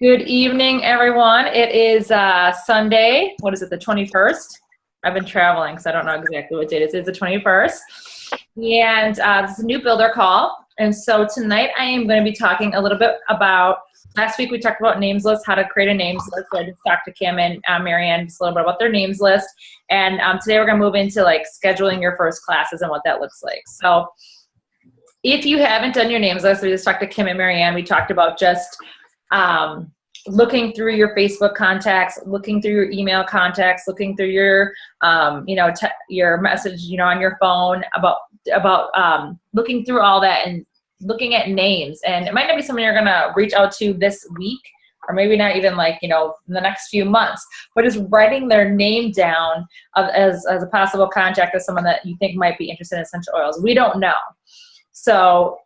Good evening, everyone. It is Sunday. What is it, the 21st? I've been traveling, so I don't know exactly what date it is. It's the 21st. And this is a new builder call. And so tonight I am going to be talking a little bit about, last week we talked about names lists, how to create a names list. So I just talked to Kim and Marianne just a little bit about their names list. And today we're going to move into like scheduling your first classes and what that looks like. So if you haven't done your names list, we just talked to Kim and Marianne. We talked about just looking through your Facebook contacts, looking through your email contacts, looking through your, your message, on your phone about looking through all that and looking at names. And it might not be someone you're going to reach out to this week, or maybe not even like, in the next few months, but just writing their name down as a possible contact of someone that you think might be interested in essential oils. We don't know. So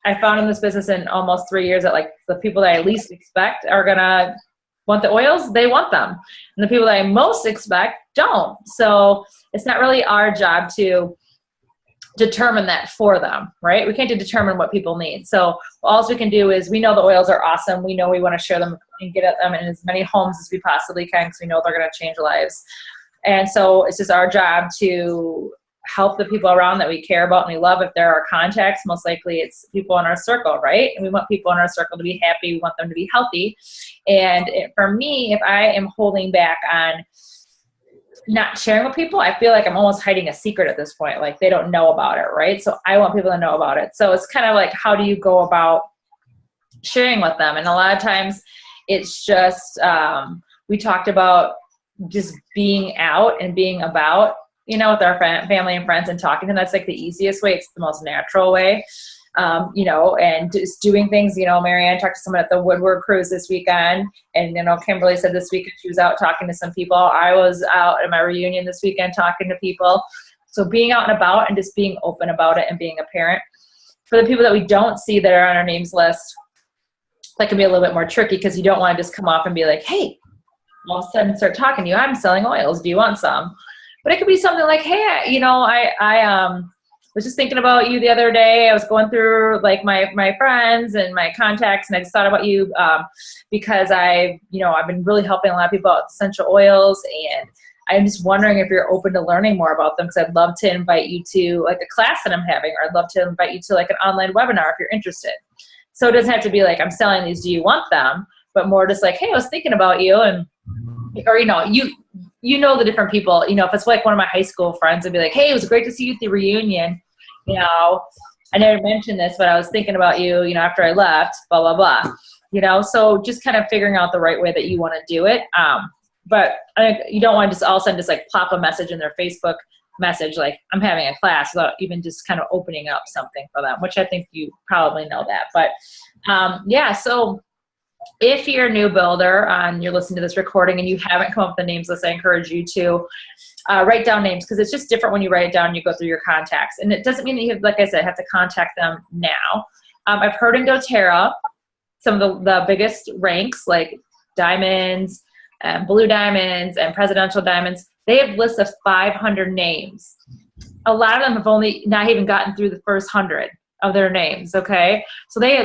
I found in this business in almost 3 years that like the people that I least expect are gonna want the oils, they want them. And the people that I most expect don't. So it's not really our job to determine that for them, right? We can't determine what people need. So all we can do is we know the oils are awesome. We know we want to share them and get at them in as many homes as we possibly can because we know they're gonna change lives. And so it's just our job to help the people around that we care about and we love. If there are contacts, most likely it's people in our circle, right? And we want people in our circle to be happy. We want them to be healthy. And for me, if I am holding back on not sharing with people, I feel like I'm almost hiding a secret at this point. Like they don't know about it, right? So I want people to know about it. So it's kind of like, how do you go about sharing with them? And a lot of times it's just, we talked about just being out and being about, with our family and friends and talking to them. That's like the easiest way. It's the most natural way, and just doing things. Marianne talked to someone at the Woodward Cruise this weekend, and, Kimberly said this weekend she was out talking to some people. I was out at my reunion this weekend talking to people. So being out and about and just being open about it and being a parent. For the people that we don't see that are on our names list, that can be a little bit more tricky because you don't want to just come off and be like, hey, all of a sudden start talking to you. I'm selling oils. Do you want some? But it could be something like, hey, I was just thinking about you the other day. I was going through like my friends and my contacts, and I just thought about you because I've been really helping a lot of people out with essential oils, and I'm just wondering if you're open to learning more about them because I'd love to invite you to like a class that I'm having, or I'd love to invite you to like an online webinar if you're interested. So it doesn't have to be like, I'm selling these, do you want them? But more just like, hey, I was thinking about you, and or the different people, if it's like one of my high school friends, I'd be like, hey, it was great to see you at the reunion. I never mentioned this, but I was thinking about you, after I left, blah, blah, blah. So just kind of figuring out the right way that you want to do it. But you don't want to just all of a sudden just like plop a message in their Facebook message, like I'm having a class, without even just kind of opening up something for them, which I think you probably know that. But so if you're a new builder and you're listening to this recording and you haven't come up with a names list, I encourage you to write down names, because it's just different when you write it down and you go through your contacts. And it doesn't mean that you have, like I said, have to contact them now. I've heard in doTERRA some of the biggest ranks, like diamonds and blue diamonds and presidential diamonds, they have lists of 500 names. A lot of them have only not even gotten through the first 100 of their names, okay? So they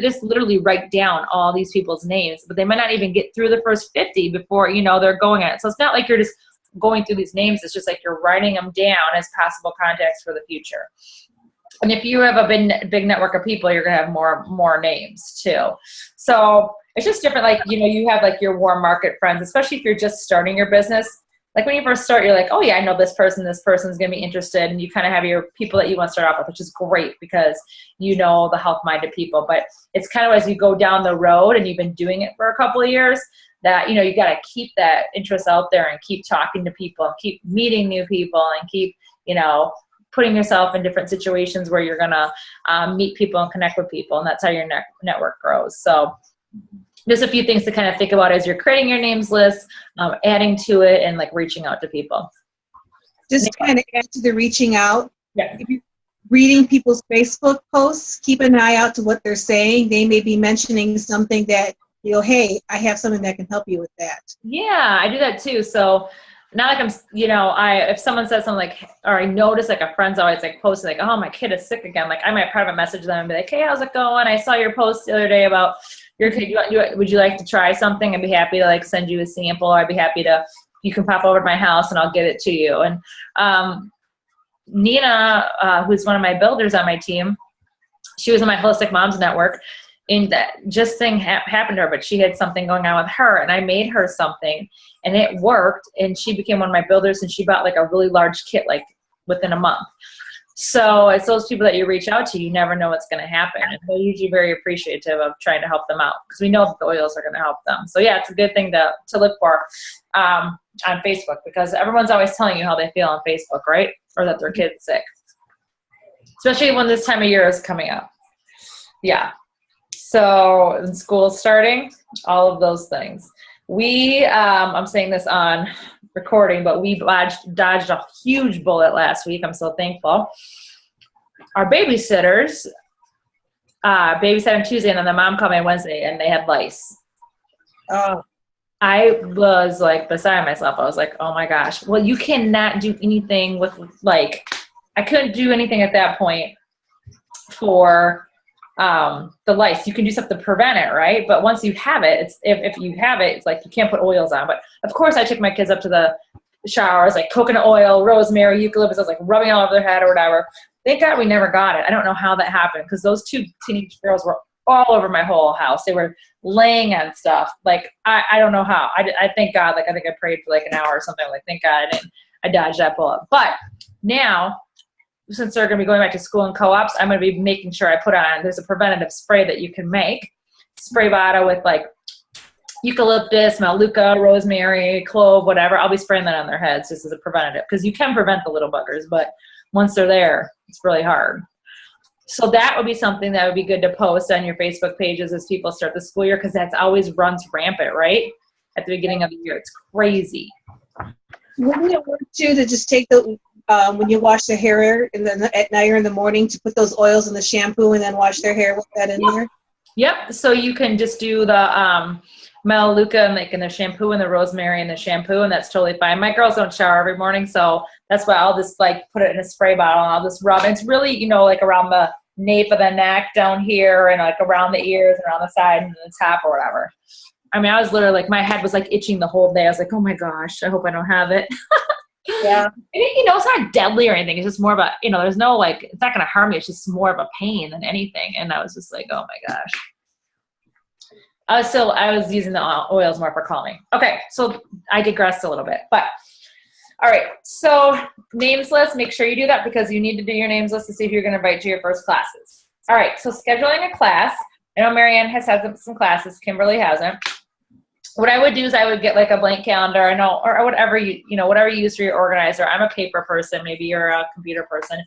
just literally write down all these people's names, but they might not even get through the first 50 before, they're going at it. So it's not like you're just going through these names, it's just like you're writing them down as possible contacts for the future. And if you have a big network of people, you're gonna have more names too. So it's just different, like, you have like your warm market friends, especially if you're just starting your business. Like when you first start, you're like, oh yeah, I know this person's going to be interested. And you kind of have your people that you want to start off with, which is great because the health-minded people. But it's kind of as you go down the road and you've been doing it for a couple of years that, you got to keep that interest out there and keep talking to people and keep meeting new people and keep, putting yourself in different situations where you're going to meet people and connect with people. And that's how your network grows. So just a few things to kind of think about as you're creating your names list, adding to it, and like reaching out to people. Just kind of add to the reaching out. Yeah. If you're reading people's Facebook posts, keep an eye out to what they're saying. They may be mentioning something that, hey, I have something that can help you with that. Yeah, I do that too. So not like I'm, if someone says something like, or I notice like a friend's always like posting like, oh, my kid is sick again. Like I might private message them and be like, hey, how's it going? I saw your post the other day about your kid, would you like to try something? I'd be happy to like send you a sample. I'd be happy to, you can pop over to my house and I'll get it to you. And Nina, who's one of my builders on my team, she was in my Holistic Moms Network, and that just thing happened to her, but she had something going on with her, and I made her something, and it worked, and she became one of my builders, and she bought like a really large kit like within a month. So it's those people that you reach out to, you never know what's going to happen, and they're usually very appreciative of trying to help them out because we know that the oils are going to help them. So yeah, it's a good thing to look for on Facebook, because everyone's always telling you how they feel on Facebook, right? Or that their kid's sick, especially when this time of year is coming up. Yeah. So in school starting, all of those things. We, I'm saying this on recording, but we dodged a huge bullet last week. I'm so thankful. Our babysitters babysat on Tuesday, and then the mom called me on Wednesday, and they had lice. Oh. I was like beside myself. I was like, oh my gosh. Well, you cannot do anything with like, I couldn't do anything at that point for the lice. You can do something to prevent it, right? But once you have it, it's if you have it, it's like you can't put oils on. But of course, I took my kids up to the showers, like coconut oil, rosemary, eucalyptus. I was like rubbing all over their head or whatever. Thank God we never got it. I don't know how that happened, because those two teenage girls were all over my whole house. They were laying on stuff. Like I don't know how. I thank God. Like I think I prayed for like an hour or something. Like thank God I dodged that bullet. But now, since they're going to be going back to school and co-ops, I'm going to be making sure I put on, there's a preventative spray that you can make. Spray bottle with like eucalyptus, manuka, rosemary, clove, whatever. I'll be spraying that on their heads just as a preventative, because you can prevent the little buggers, but once they're there, it's really hard. So that would be something that would be good to post on your Facebook pages as people start the school year, because that's always runs rampant, right? At the beginning of the year. It's crazy. Wouldn't it work too to just take the when you wash their hair and then at night or in the morning to put those oils in the shampoo and then wash their hair with that in there? Yep. So you can just do the Melaleuca and like in the shampoo and the rosemary in the shampoo, and that's totally fine. My girls don't shower every morning, so that's why I'll just like put it in a spray bottle and I'll just rub it. It's really, you know, like around the nape of the neck down here and like around the ears and around the side and the top or whatever. I mean, I was literally like, my head was like itching the whole day. I was like, oh my gosh, I hope I don't have it. Yeah. And you know, it's not deadly or anything. It's just more of a, you know, there's no like, it's not going to harm you. It's just more of a pain than anything. And I was just like, oh my gosh. I was using the oils more for calming. Okay. So I digressed a little bit, but all right. So names list, make sure you do that because you need to do your names list to see if you're going to invite to your first classes. All right. So scheduling a class. I know Marianne has had some classes. Kimberly hasn't. What I would do is I would get like a blank calendar, I know, or whatever you know, whatever you use for your organizer. I'm a paper person, maybe you're a computer person,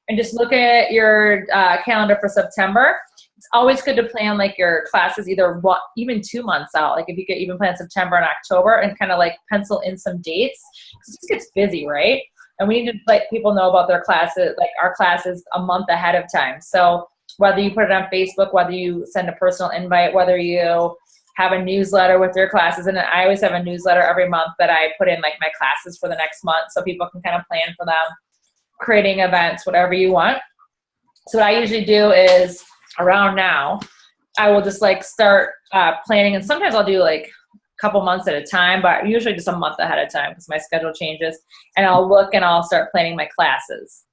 and just look at your calendar for September. It's always good to plan like your classes even 2 months out. Like if you could even plan September and October and kind of like pencil in some dates. It just gets busy, right? And we need to let people know about their classes, like our classes a month ahead of time. So whether you put it on Facebook, whether you send a personal invite, whether you have a newsletter with your classes. And I always have a newsletter every month that I put in like my classes for the next month so people can kind of plan for them, creating events, whatever you want. So what I usually do is around now, I will just like start planning. And sometimes I'll do like a couple months at a time, but usually just a month ahead of time because my schedule changes. And I'll look and I'll start planning my classes.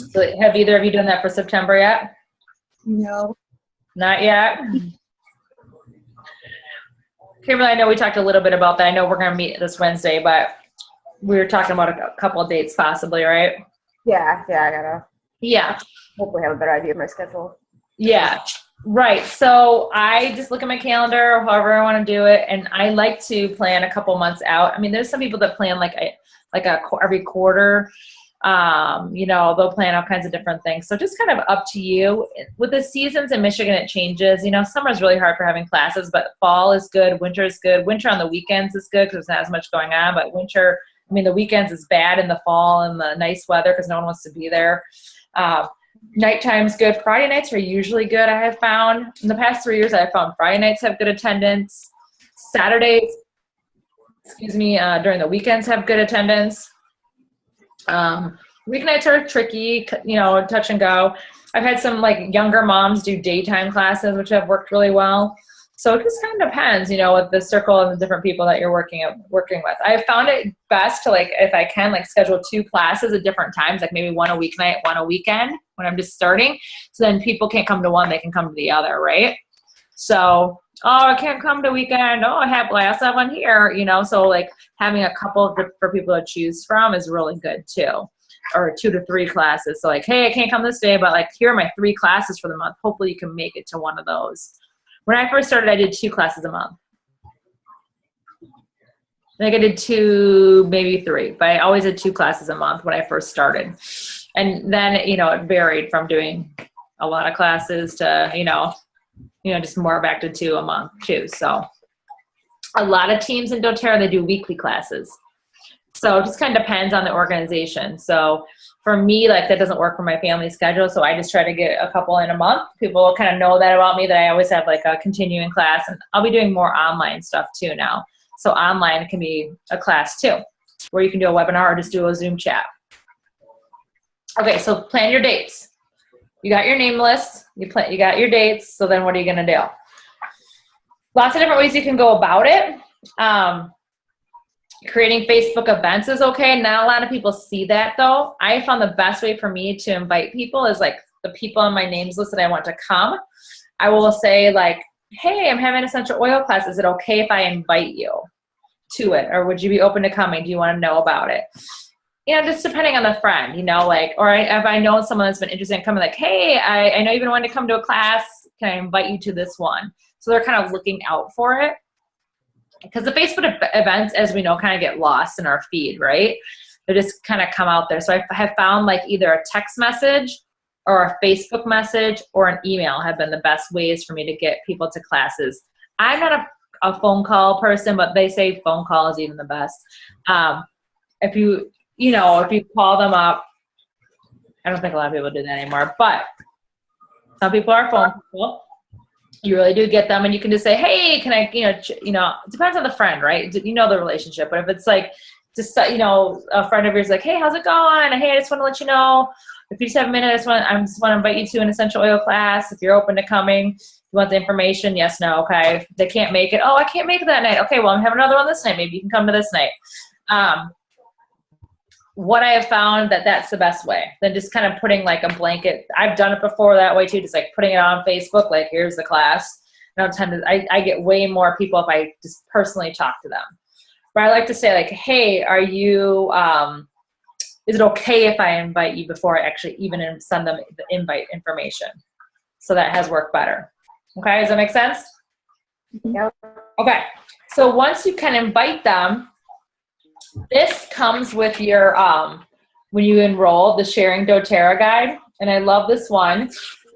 So have either of you done that for September yet? No. Not yet? Kimberly, I know we talked a little bit about that. I know we're going to meet this Wednesday, but we were talking about a couple of dates possibly, right? Yeah, I gotta hopefully have a better idea of my schedule. Yeah, right. So I just look at my calendar, however I want to do it, and I like to plan a couple months out. I mean, there's some people that plan like every quarter. You know, they'll plan all kinds of different things. So just kind of up to you. With the seasons in Michigan, it changes. You know, summer is really hard for having classes, but fall is good. Winter is good. Winter on the weekends is good because there's not as much going on. But winter, I mean, the weekends is bad in the fall and the nice weather because no one wants to be there. Nighttime's good. Friday nights are usually good, I have found. In the past 3 years, I have found Friday nights have good attendance. Saturdays, during the weekends have good attendance. weeknights are tricky, you know, touch and go. I've had some like younger moms do daytime classes, which have worked really well. So it just kind of depends, you know, with the circle and the different people that you're working with. I found it best to, like, if I can, like, schedule 2 classes at different times, like maybe one a weeknight, one a weekend when I'm just starting. So then people can't come to one, they can come to the other, right? So, oh, I can't come to weekend. Oh, I have one here, you know. So like having a couple for people to choose from is really good too. Or 2 to 3 classes. So like, hey, I can't come this day, but like, here are my 3 classes for the month. Hopefully you can make it to one of those. When I first started, I did 2 classes a month. I think I did 2, maybe 3, but I always did 2 classes a month when I first started. And then, you know, it varied from doing a lot of classes to, you know, just more back to 2 a month too. So a lot of teams in doTERRA, they do weekly classes. So it just kind of depends on the organization. So for me, like, that doesn't work for my family schedule. So I just try to get a couple in a month. People kind of know that about me, that I always have like a continuing class, and I'll be doing more online stuff too now. So online can be a class too, where you can do a webinar or just do a Zoom chat. Okay, so plan your dates. You got your name list, you got your dates, so then what are you gonna do? Lots of different ways you can go about it. Creating Facebook events is okay. Not a lot of people see that though. I found the best way for me to invite people is like the people on my names list that I want to come. I will say like, hey, I'm having an essential oil class. Is it okay if I invite you to it? Or would you be open to coming? Do you want to know about it? You know, just depending on the friend, you know, like, or if I know someone that's been interested in coming, like, hey, I know you've been wanting to come to a class. Can I invite you to this one? So they're kind of looking out for it. Because the Facebook events, as we know, kind of get lost in our feed, right? They just kind of come out there. So I have found like either a text message or a Facebook message or an email have been the best ways for me to get people to classes. I'm not a phone call person, but they say phone call is even the best. If you call them up, I don't think a lot of people do that anymore, but some people are phone people. You really do get them, and you can just say, hey, can I, it depends on the friend, right? You know the relationship, but if it's like, just, a friend of yours like, hey, how's it going? Hey, I just want to let you know, if you just have a minute, I just want to invite you to an essential oil class. If you're open to coming, you want the information? Yes, no, okay. If they can't make it, oh, I can't make it that night. Okay, well, I'm having another one this night. Maybe you can come to this night. What I have found that's the best way than just kind of putting like a blanket. I've done it before that way too, just like putting it on Facebook, like here's the class. I get way more people if I just personally talk to them. But I like to say like, hey, are you, is it okay if I invite you before I actually even send them the invite information? So that has worked better. Okay, does that make sense? Yep. Okay, so once you can invite them, this comes with your, when you enroll, the Sharing doTERRA guide, and I love this one.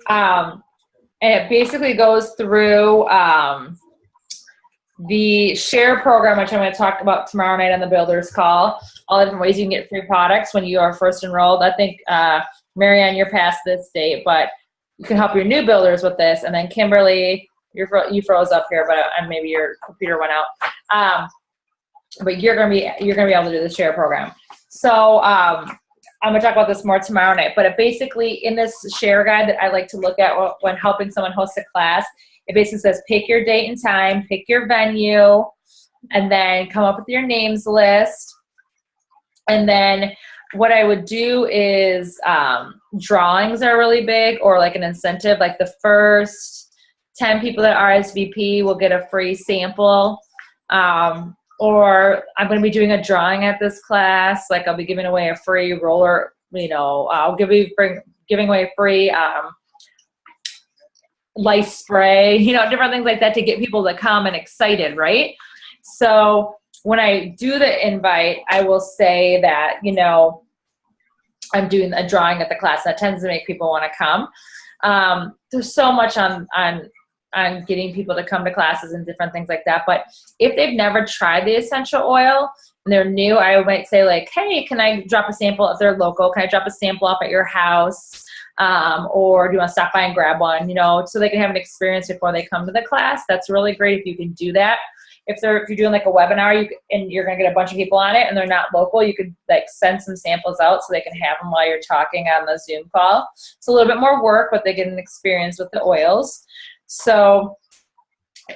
And it basically goes through the share program, which I'm going to talk about tomorrow night on the Builders Call, all the different ways you can get free products when you are first enrolled. I think, Marianne, you're past this date, but you can help your new builders with this. And then Kimberly, you froze up here, but maybe your computer went out. But you're gonna be able to do the share program. So I'm gonna talk about this more tomorrow night. But it basically, in this share guide that I like to look at when helping someone host a class, it basically says pick your date and time, pick your venue, and then come up with your names list. And then what I would do is drawings are really big, or like an incentive, like the first 10 people that RSVP will get a free sample. Or I'm going to be doing a drawing at this class. Like I'll be giving away a free roller, I'll giving away a free lice spray, different things like that to get people to come and excited, right? So when I do the invite, I will say that, I'm doing a drawing at the class. That tends to make people want to come. There's so much on getting people to come to classes and different things like that. But if they've never tried the essential oil and they're new, I might say like, hey, can I drop a sample if they're local? Can I drop a sample off at your house? Or do you want to stop by and grab one, so they can have an experience before they come to the class? That's really great if you can do that. if you're doing like a webinar, and you're going to get a bunch of people on it and they're not local, you could like send some samples out so they can have them while you're talking on the Zoom call. It's a little bit more work, but they get an experience with the oils. So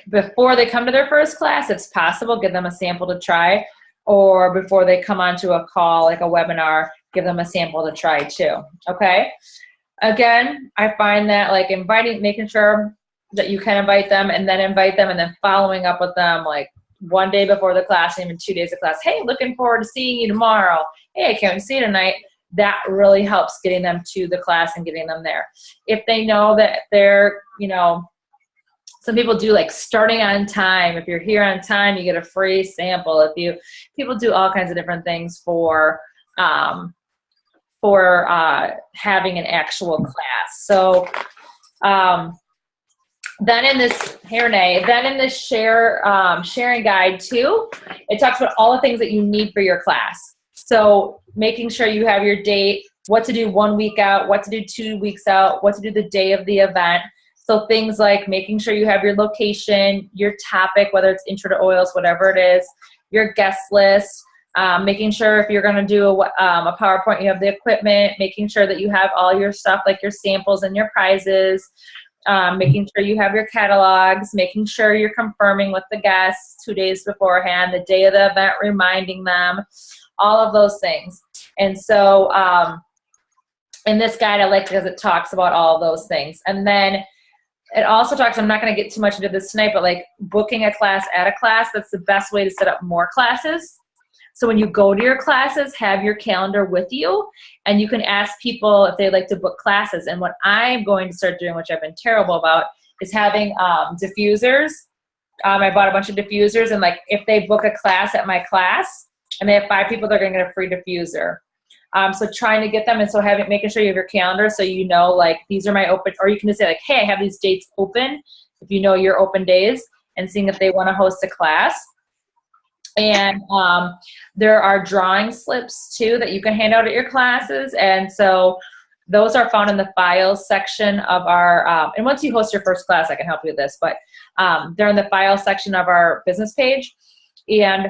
before they come to their first class, if it's possible, give them a sample to try, or before they come onto a call, like a webinar, give them a sample to try too, okay? Again, I find that like making sure that you can invite them and then following up with them like one day before the class, even 2 days of class. Hey, looking forward to seeing you tomorrow. Hey, I can't see you tonight. That really helps getting them to the class and getting them there. If they know that they're, some people do like starting on time. If you're here on time, you get a free sample. People do all kinds of different things for having an actual class. So then in this sharing guide too, it talks about all the things that you need for your class. So making sure you have your date, what to do 1 week out, what to do 2 weeks out, what to do the day of the event. So things like making sure you have your location, your topic, whether it's intro to oils, whatever it is, your guest list, making sure if you're going to do a PowerPoint, you have the equipment, making sure that you have all your stuff like your samples and your prizes, making sure you have your catalogs, making sure you're confirming with the guests 2 days beforehand, the day of the event, reminding them, all of those things. And so in this guide, I like because it talks about all of those things. And then it also talks, I'm not going to get too much into this tonight, but like booking a class at a class, that's the best way to set up more classes. So when you go to your classes, have your calendar with you, and you can ask people if they'd like to book classes. And what I'm going to start doing, which I've been terrible about, is having diffusers. I bought a bunch of diffusers, and like if they book a class at my class and they have 5 people, they're going to get a free diffuser. So trying to get them, and so making sure you have your calendar so you know like these are my open, or you can just say like, hey, I have these dates open, if you know your open days, and seeing if they want to host a class. And there are drawing slips too that you can hand out at your classes, and so those are found in the files section of our, and once you host your first class, I can help you with this, but they're in the files section of our business page, and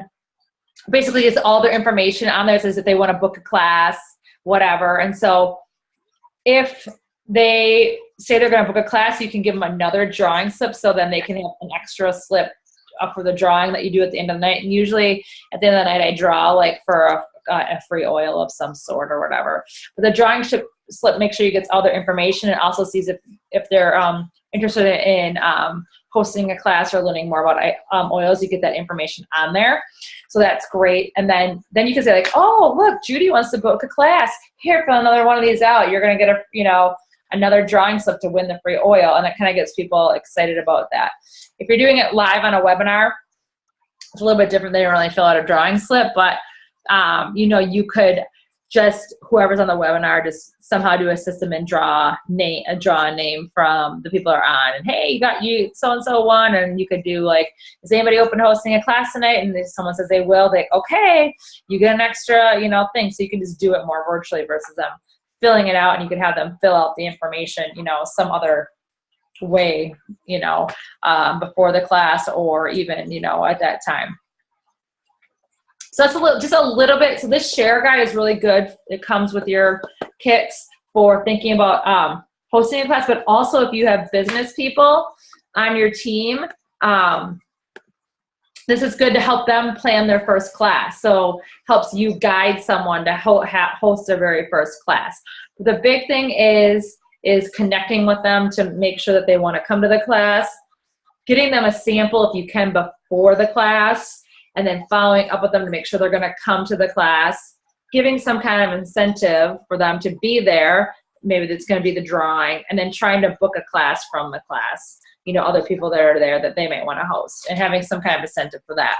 basically it's all their information on there. It says if they want to book a class, whatever. And so if they say they're going to book a class, you can give them another drawing slip, so then they can have an extra slip for the drawing that you do at the end of the night. And usually at the end of the night, I draw like for a free oil of some sort or whatever. But the drawing slip makes sure you get all their information, and also sees if they're interested in hosting a class or learning more about oils. You get that information on there. So that's great. And then you can say like, oh, look, Judy wants to book a class. Here, fill another one of these out. You're going to get another drawing slip to win the free oil. And that kind of gets people excited about that. If you're doing it live on a webinar, it's a little bit different. They don't really fill out a drawing slip, but you could just, whoever's on the webinar, just somehow do a system and draw a name from the people that are on. And hey, you so-and-so won. And you could do like, is anybody open to hosting a class tonight? And if someone says they will, okay, you get an extra, thing. So you can just do it more virtually versus them filling it out, and you could have them fill out the information, some other way, before the class, or even, at that time. So that's just a little bit. So this share guide is really good. It comes with your kits for thinking about hosting a class, but also if you have business people on your team, this is good to help them plan their first class. So helps you guide someone to host their very first class. The big thing is connecting with them to make sure that they want to come to the class, getting them a sample if you can before the class, and then following up with them to make sure they're going to come to the class, giving some kind of incentive for them to be there. Maybe that's going to be the drawing, and then trying to book a class from the class, other people that are there that they might want to host, and having some kind of incentive for that.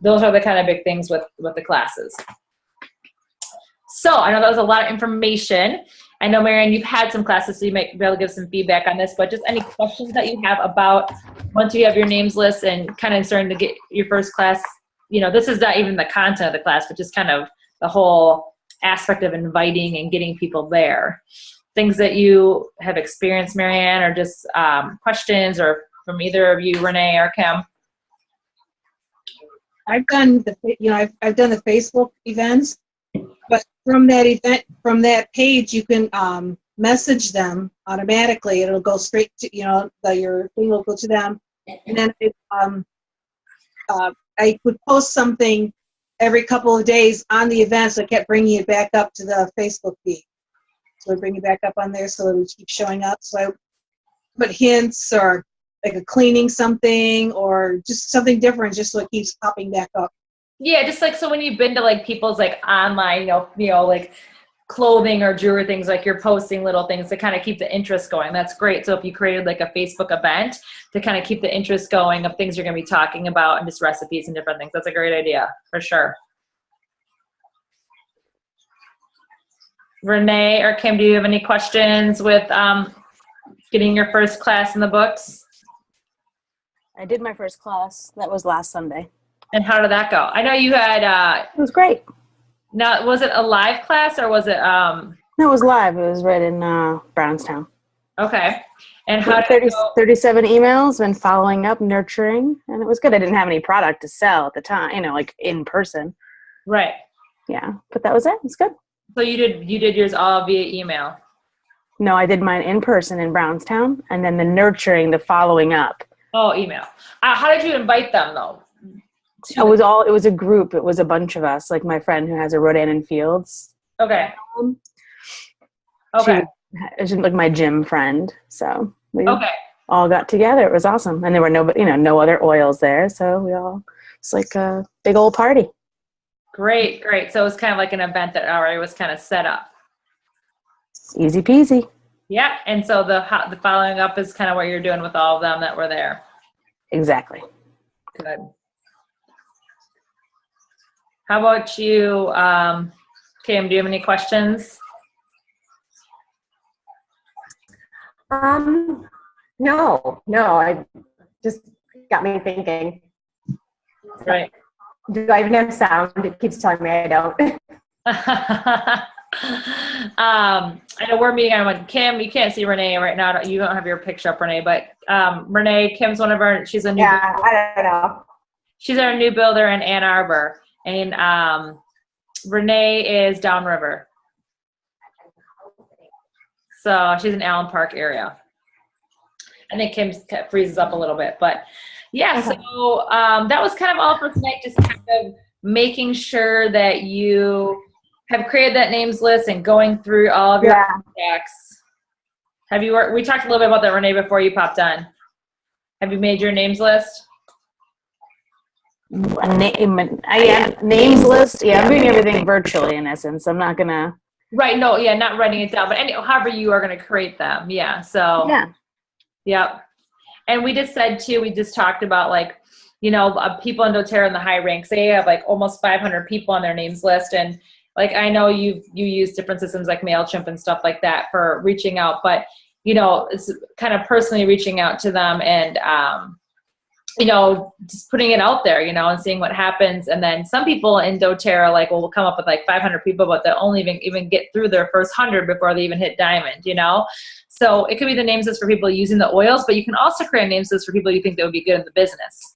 Those are the kind of big things with the classes. So I know that was a lot of information. I know, Marianne, you've had some classes, so you might be able to give some feedback on this, but just any questions that you have about once you have your names list and kind of starting to get your first class, this is not even the content of the class, but just kind of the whole aspect of inviting and getting people there. Things that you have experienced, Marianne, or just questions, or from either of you, Renee or Kim? I've done I've done the Facebook events, but from that page, you can message them automatically. It'll go straight to, your thing will go to them. And then I would post something every couple of days on the event, so I kept bringing it back up to the Facebook feed. So I bring it back up on there so it would keep showing up. So I put hints or like a cleaning something or just something different, just so it keeps popping back up. Yeah, just like, so when you've been to like people's like online, like clothing or jewelry things, like you're posting little things to kind of keep the interest going. That's great. So if you created like a Facebook event to kind of keep the interest going of things you're going to be talking about and just recipes and different things, that's a great idea for sure. Renee or Kim, do you have any questions with getting your first class in the books? I did my first class. That was last Sunday. And how did that go? I know you had it was great. Now, was it a live class or was it No, it was live. It was right in Brownstown. Okay. And how did it go? 37 emails and following up, nurturing, and it was good. I didn't have any product to sell at the time, like in person. Right. Yeah, but that was it. It was good. So you did yours all via email? No, I did mine in person in Brownstown, and then the nurturing, the following up. Oh, email. How did you invite them though? It was a group. It was a bunch of us, like my friend who has a Rodan and Fields. Okay. Okay. She's like my gym friend. So we all got together. It was awesome. And there were no other oils there. So it's like a big old party. Great. So it was kind of like an event that already was kind of set up. Easy peasy. Yeah. And so the following up is kind of what you're doing with all of them that were there. Exactly. Good. How about you, Kim? Do you have any questions? No. I just got me thinking. Right. Do I even have sound? It keeps telling me I don't. I know we're meeting on Kim. You can't see Renee right now. You don't have your picture up, Renee. But Renee, Kim's one of our. She's a new. Yeah, I don't know. She's our new builder in Ann Arbor. And Renee is downriver. So she's in Allen Park area. I think Kim freezes up a little bit. But yeah, so that was kind of all for tonight, just kind of making sure that you have created that names list and going through all of your contacts. We talked a little bit about that, Renee, before you popped on. Have you made your names list? Names list. Yeah, I'm doing everything virtually in essence. I'm not gonna. Right. No. Yeah. Not writing it down, but however you are going to create them. Yeah. So. Yeah. Yep. And we just said too. We just talked about people in doTERRA in the high ranks. They have like almost 500 people on their names list, and like I know you use different systems like MailChimp and stuff like that for reaching out, but it's kind of personally reaching out to them and. Just putting it out there, and seeing what happens. And then some people in doTERRA will come up with 500 people, but they'll only even get through their first 100 before they even hit diamond, So it could be the names list for people using the oils, but you can also create a names list for people you think that would be good in the business.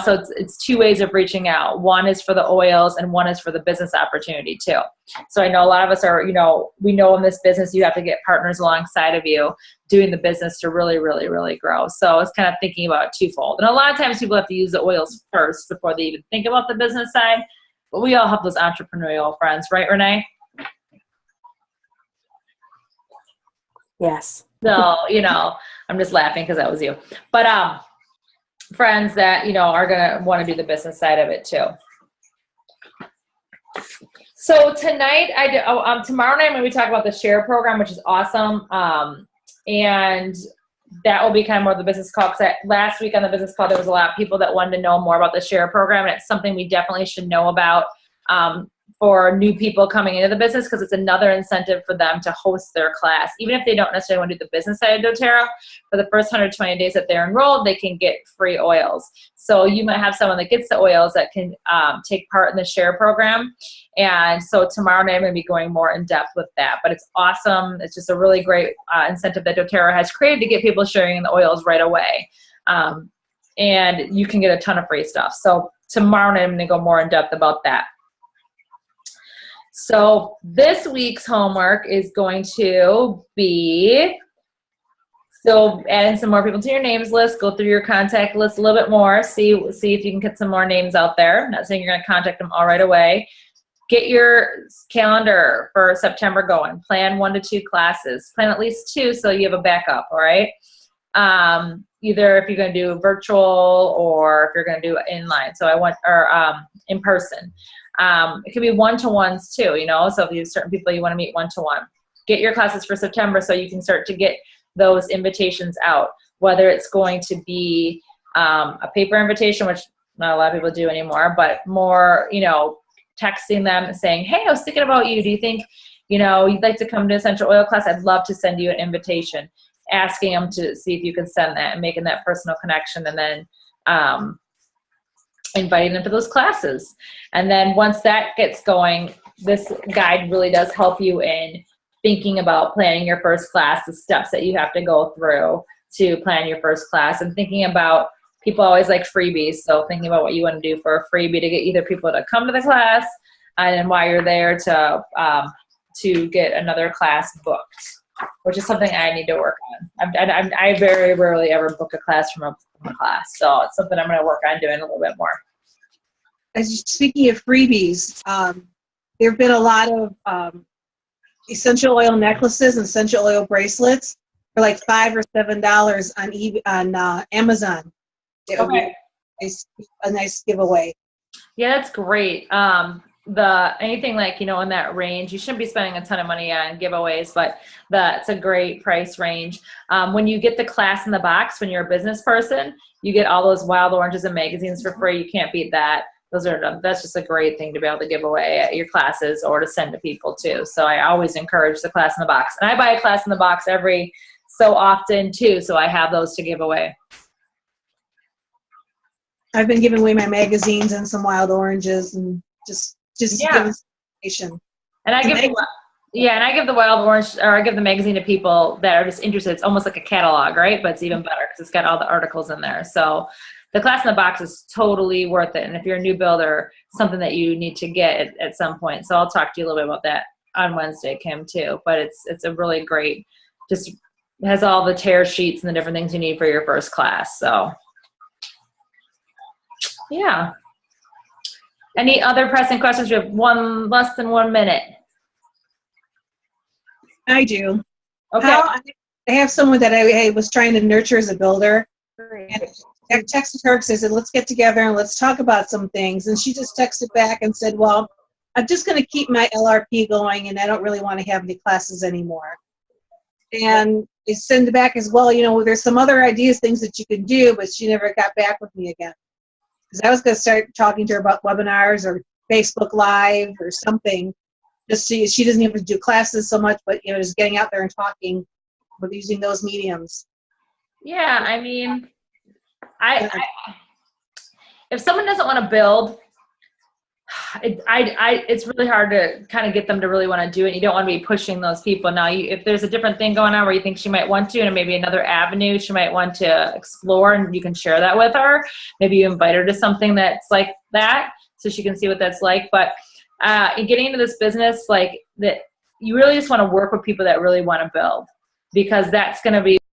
So it's two ways of reaching out. One is for the oils and one is for the business opportunity too. So I know a lot of us are, we know in this business, you have to get partners alongside of you doing the business to really, really, really grow. So it's kind of thinking about it twofold. And a lot of times people have to use the oils first before they even think about the business side. But we all have those entrepreneurial friends, right, Renee? Yes. So, I'm just laughing because that was you. But, friends that are going to want to do the business side of it too. So tonight tomorrow night when we talk about the share program, which is awesome, and that will be kind of more of the business call, because last week on the business call there was a lot of people that wanted to know more about the share program, and it's something we definitely should know about for new people coming into the business, because it's another incentive for them to host their class. Even if they don't necessarily want to do the business side of doTERRA, for the first 120 days that they're enrolled, they can get free oils. So you might have someone that gets the oils that can take part in the share program. And so tomorrow night I'm going to be going more in depth with that. But it's awesome. It's just a really great incentive that doTERRA has created to get people sharing in the oils right away. And you can get a ton of free stuff. So tomorrow night I'm going to go more in depth about that. So this week's homework is going to be, so adding some more people to your names list, go through your contact list a little bit more, see if you can get some more names out there. I'm not saying you're going to contact them all right away. Get your calendar for September going. Plan 1 to 2 classes. Plan at least 2 so you have a backup, all right? Either if you're going to do virtual or if you're going to do inline. So in person. It could be one-to-ones too, you know, so if you have certain people you want to meet one-to-one. Get your classes for September so you can start to get those invitations out, whether it's going to be a paper invitation, which not a lot of people do anymore, but more, you know, texting them and saying, hey, I was thinking about you. Do you think, you know, you'd like to come to essential oil class? I'd love to send you an invitation. Asking them to see if you can send that and making that personal connection, and then inviting them to those classes. And then once that gets going, this guide really does help you in thinking about planning your first class, the steps that you have to go through to plan your first class, and thinking about, people always like freebies, so thinking about what you want to do for a freebie to get either people to come to the class, and then while you're there to get another class booked, which is something I need to work on. I very rarely ever book a class from a class, so it's something I'm going to work on doing a little bit more. Speaking of freebies, there have been a lot of essential oil necklaces and essential oil bracelets for like $5 or $7 on Amazon. Okay. A nice giveaway. Yeah, that's great. Anything like, you know, in that range, you shouldn't be spending a ton of money on giveaways, but that's a great price range. When you get the class in the box, when you're a business person, you get all those wild oranges and magazines for free. You can't beat that. That's just a great thing to be able to give away at your classes or to send to people too. So I always encourage the class in the box, and I buy a class in the box every so often too. So I have those to give away. I've been giving away my magazines and some wild oranges and just Yeah. give information. And I give the wild orange, or I give the magazine to people that are just interested. It's almost like a catalog, right? But it's even better because it's got all the articles in there. So the class in the box is totally worth it. And if you're a new builder, something that you need to get at some point. So I'll talk to you a little bit about that on Wednesday, Kim, too. But it's a really great, just has all the tear sheets and the different things you need for your first class. So yeah. Any other pressing questions? We have less than 1 minute. I do. Okay. I have someone that I was trying to nurture as a builder. And I texted her and said, let's get together and let's talk about some things. And she just texted back and said, well, I'm just going to keep my LRP going, and I don't really want to have any classes anymore. And I sent it back as well, you know, there's some other ideas, things that you can do, but she never got back with me again. Because I was going to start talking to her about webinars or Facebook Live or something. Just so she doesn't even do classes so much, but, you know, just getting out there and talking with using those mediums. Yeah, I mean, if someone doesn't want to build, it's really hard to kind of get them to really want to do it. You don't want to be pushing those people. Now, if there's a different thing going on where you think she might want to, and maybe another avenue she might want to explore, and you can share that with her. Maybe you invite her to something that's like that, so she can see what that's like. But in getting into this business, like that, you really just want to work with people that really want to build, because that's going to be